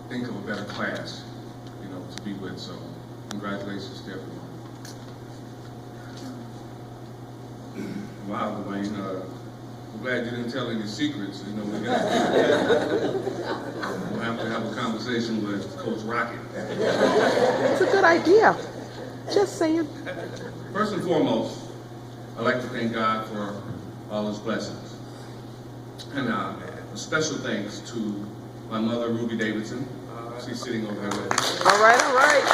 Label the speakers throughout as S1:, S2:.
S1: think of a better class, to be with. So congratulations to everyone. Wow, Dwayne, I'm glad you didn't tell any secrets. We'll have to have a conversation with Coach Rocket.
S2: It's a good idea. Just saying.
S1: First and foremost, I'd like to thank God for all his blessings. And a special thanks to my mother, Ruby Davidson. She's sitting over there with me.
S2: All right, all right.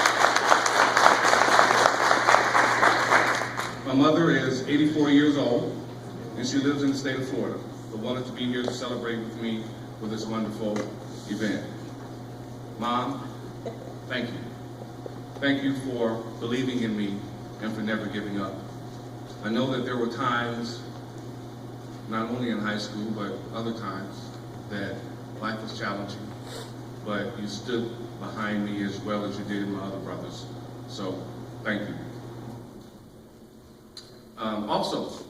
S1: My mother is 84 years old, and she lives in the state of Florida, but wanted to be here to celebrate with me for this wonderful event. Mom, thank you. Thank you for believing in me and for never giving up. I know that there were times, not only in high school, but other times, that life was challenging, but you stood behind me as well as you did my other brothers. So, thank you. Also,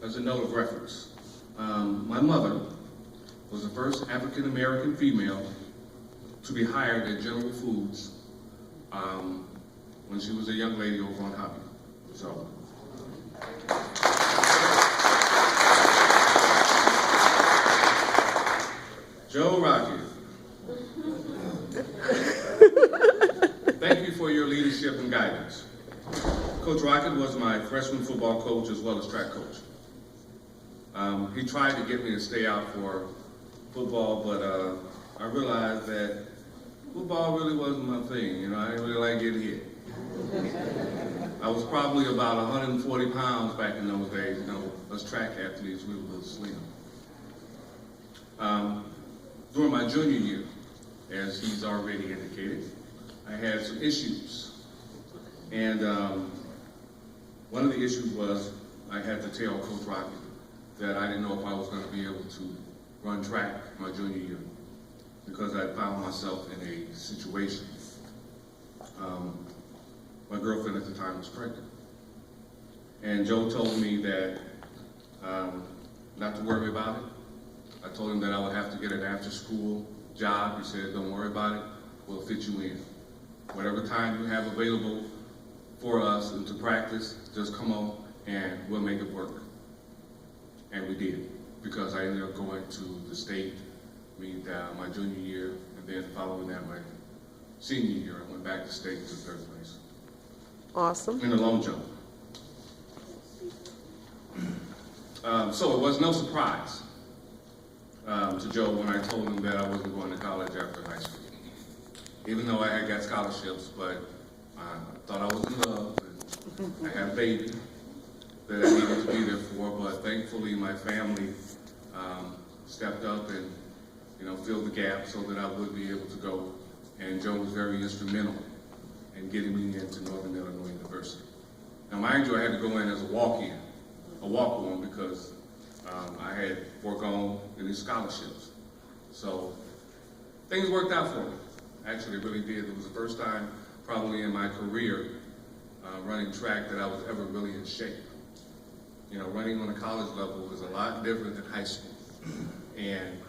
S1: as a note of reference, my mother was the first African-American female to be hired at General Foods when she was a young lady over on Hobby. So. Joe Rocket, thank you for your leadership and guidance. Coach Rocket was my freshman football coach as well as track coach. He tried to get me to stay out for football, but I realized that football really wasn't my thing. I didn't really like getting hit. I was probably about 140 pounds back in those days. Us track athletes, we were a little slim. During my junior year, as he's already indicated, I had some issues. And one of the issues was I had to tell Coach Rocket that I didn't know if I was going to be able to run track my junior year because I found myself in a situation. My girlfriend at the time was pregnant. And Joe told me that not to worry about it. I told him that I would have to get an after-school job. He said, don't worry about it, we'll fit you in. Whatever time you have available for us and to practice, just come on and we'll make it work. And we did, because I ended up going to the state, my junior year, and then following that, my senior year, I went back to state to third place.
S2: Awesome.
S1: In the long jump. So it was no surprise to Joe when I told him that I wasn't going to college after high school. Even though I had got scholarships, but I thought I was in love, and I had a baby that I needed to be there for, but thankfully my family stepped up and filled the gap so that I would be able to go, and Joe was very instrumental in getting me into Northern Illinois University. Now mind you, I had to go in as a walk-on because I had foregone any scholarships. So things worked out for me. Actually, it really did. It was the first time probably in my career running track that I was ever really in shape. Running on a college level is a lot different than high school. And,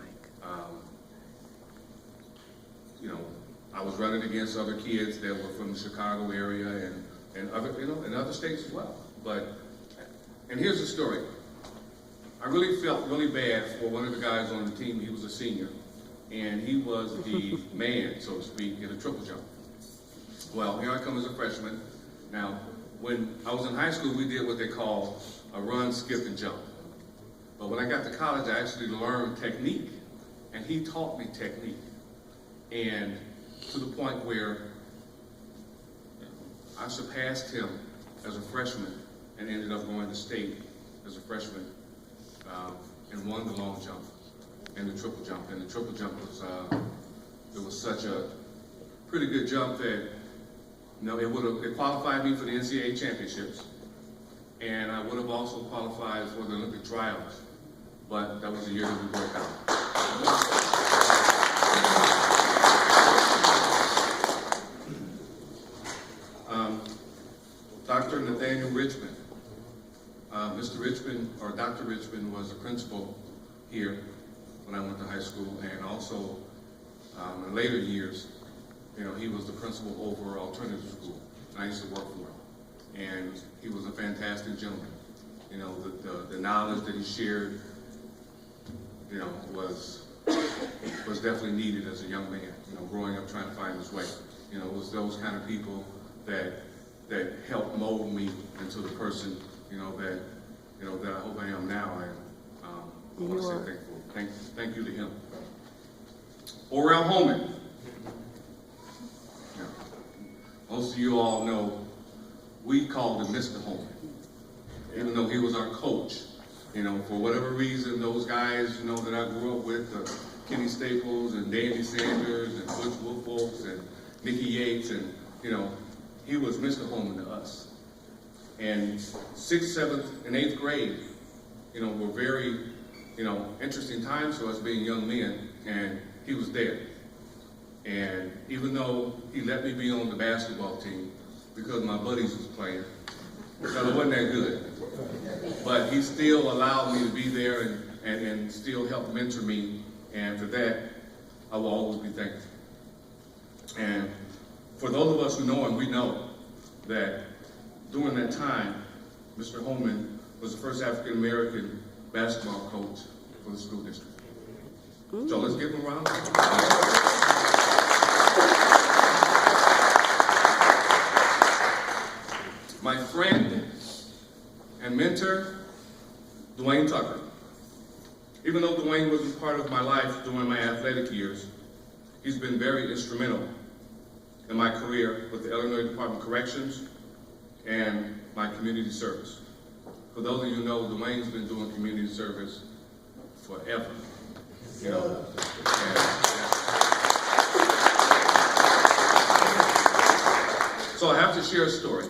S1: I was running against other kids that were from the Chicago area and other, in other states as well. And here's the story. I really felt really bad for one of the guys on the team. He was a senior, and he was the man, so to speak, in a triple jump. Well, here I come as a freshman. Now, when I was in high school, we did what they call a run, skip, and jump. But when I got to college, I actually learned technique, and he taught me technique. And to the point where I surpassed him as a freshman and ended up going to state as a freshman and won the long jump and the triple jump. And the triple jump was, it was such a pretty good jump that, it qualified me for the NCAA championships. And I would have also qualified for the Olympic trials, but that was the year that we worked out. Dr. Nathaniel Richmond. Mr. Richmond, or Dr. Richmond, was the principal here when I went to high school, and also in later years, he was the principal over alternative school. I used to work for him, and he was a fantastic gentleman. The knowledge that he shared, was definitely needed as a young man. Growing up trying to find his way. It was those kind of people that helped mold me into the person, that I hope I am now. And I want to say thankful. Thank you to him. Orel Holman. Most of you all know we called him Mr. Holman, even though he was our coach. For whatever reason, those guys, that I grew up with, Kenny Staples and Davy Sanders and Butch Wilfolks and Nicky Yates, and he was Mr. Holman to us. And 6th, 7th, and 8th grade, were very, interesting times for us being young men, and he was there. And even though he let me be on the basketball team because my buddies was playing, because it wasn't that good, but he still allowed me to be there and still help mentor me, and for that, I will always be thankful. And for those of us who know him, we know that during that time, Mr. Holman was the first African-American basketball coach for the school district. So let's give him a round. My friend and mentor, Dwayne Tucker. Even though Dwayne wasn't part of my life during my athletic years, he's been very instrumental in my career with the Illinois Department of Corrections and my community service. For those of you who know, Dwayne's been doing community service forever. So I have to share a story.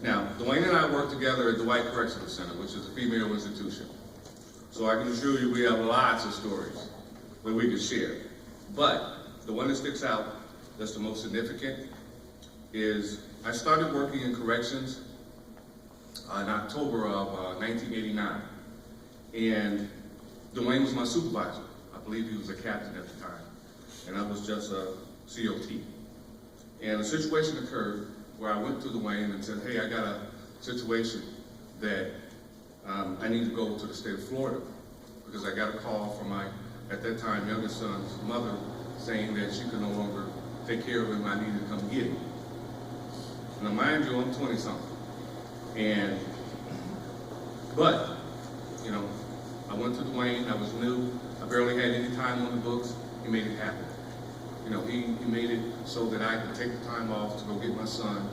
S1: Now, Dwayne and I work together at the White Correctional Center, which is a female institution. So I can assure you we have lots of stories that we could share. But the one that sticks out, that's the most significant, is I started working in corrections in October of 1989. And Dwayne was my supervisor. I believe he was a captain at the time. And I was just a COT. And a situation occurred where I went to Dwayne and said, hey, I got a situation that I need to go to the state of Florida because I got a call from my, at that time, youngest son's mother saying that she could no longer take care of him. I needed to come get him. Now, mind you, I'm 20-something. But, I went to Dwayne. I was new. I barely had any time on the books. He made it happen. He made it so that I could take the time off to go get my son.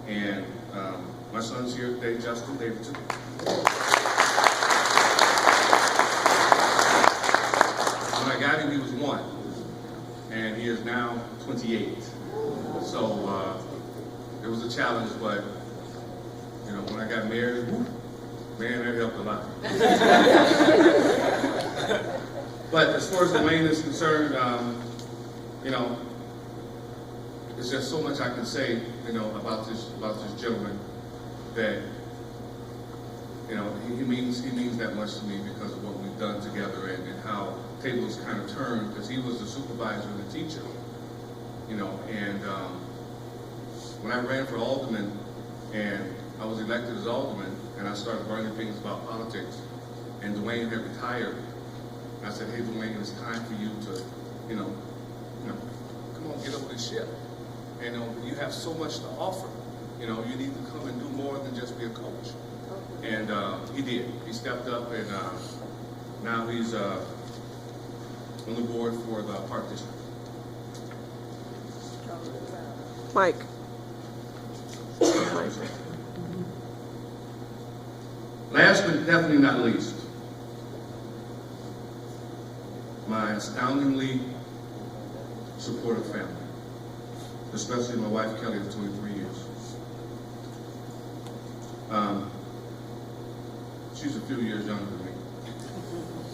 S1: And my son's here today, Justin Davidson. When I got him, he was 1. And he is now 28. So it was a challenge, but when I got married, man, that helped a lot. But as far as Dwayne is concerned, there's just so much I can say, about this gentleman that, he means that much to me because of what we've done together and how tables kind of turned, because he was the supervisor and the teacher, and when I ran for alderman and I was elected as alderman and I started learning things about politics, and Dwayne had retired, I said, hey, Dwayne, it's time for you to, come on, get up this ship. And you have so much to offer. You need to come and do more than just be a coach. And he did. He stepped up, and now he's on the board for the Park District.
S2: Mike.
S1: Last but definitely not least, my astoundingly supportive family, especially my wife Kelly of 23 years. She's a few years younger than me,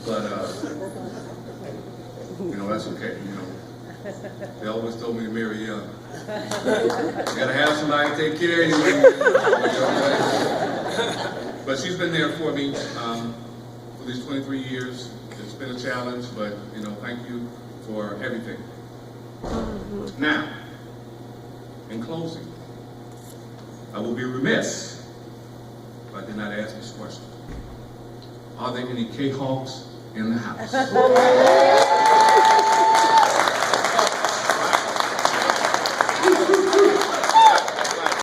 S1: but that's okay. They always told me to marry young. You gotta have somebody to take care of you. But she's been there for me for these 23 years. It's been a challenge, but thank you for everything. Now, in closing, I will be remiss if I did not ask this question. Are there any K-Hawks in the house?